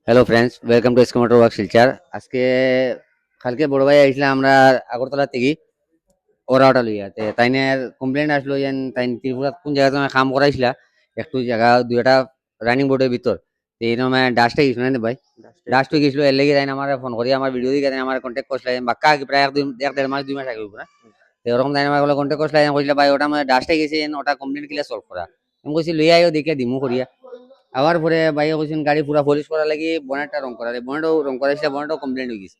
Hello friends, welcome to SK motor work Silchar. আজকে কালকে বড় ভাই আইসলাম আমরা আগরতলা থেকে ওরা ওটা লইয়া তাইনে কমপ্লেন আসলো যে তাই ত্রিপুরা কোন জায়গা তুমি কাম করাইছিলা একটু জায়গা দুইটা রানিং বোর্ডের ভিতর এইরকম ডাস্টে গেছিল না ভাই। ডাস্ট হয়ে গেছিল এর লেগে তাই আমার ফোন করি আমার ভিডিও দিকে আমার কন্ট্যাক্ট করছিলাম বাক্কা আগে প্রায় এক দেড় মাস 2 মাস আগে উপরে এরকম তাই আমার কন্ট্যাক্ট করছিলাম কইছিল ভাই ওটা আমার ডাস্টে গেছে ওটা কমপ্লেন কিলা সলভ করা আমি কইছি লইয়া আইও দেখে দিমু করিয়া আবার পরে বাইরে কইছেন গাড়ি পুরা পলিশ করা লাগি বনেটটা রং করা বনেটও রং করাইছিল বনেটও কমপ্লেন হয়ে গেছে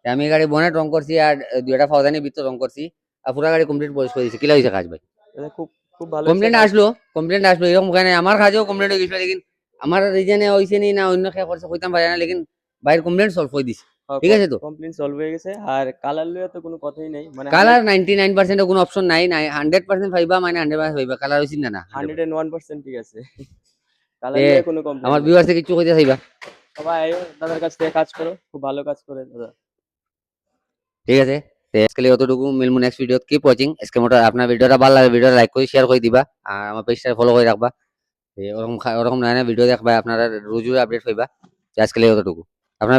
আমি গাড়ি বনেট রং করছি আর দুইটা ফাউদানি ভিতর রং করছি আর পুরা গাড়ি কমপ্লিট পলিশ করে দিয়েছি কিলা হয়েছে কাজ ভাই এটা খুব খুব ভালো হয়েছে কমপ্লেন কাজ। আসলো কমপ্লেন আসলো এরকম কেন আমার কাজেও কমপ্লেন হয়ে গেছিল লেকিন আমার রিজনে হয়েছে নি না অন্য খেয়ে করছে কইতাম পারে না লেকিন বাইরের কমপ্লেন সলভ করে দিছে ঠিক আছে তো কমপ্লেন সলভ হয়ে গেছে আর কালার লইয়া তো কোনো কথাই নাই, মানে কালার 99% কোনো অপশন নাই নাই 100% পাইবা মানে 100% পাইবা কালার হইছে না 101% ঠিক আছে। এ কালার লইয়া কোনো কমপ্লেন আমার নাই। ভিউয়ার্সে কিছু কইতে চাইবা সবাই আইও, দাদার কাছ থেকে কাজ করো, খুব ভালো কাজ করে দাদা। ঠিক আছে আজকে অতটুকু মিলমু next video keep watching SK motor আপনার ভিডিওটা ভালো লাগে ভিডিওটা লাইক করে শেয়ার করে দিবা আর আমার পেজটা ফলো করে রাখবা ওরকম ওরকম নয় না ভিডিও দেখবা আপনারা রোজ আপডেট পাইবা আজকে অতটুকু আপনার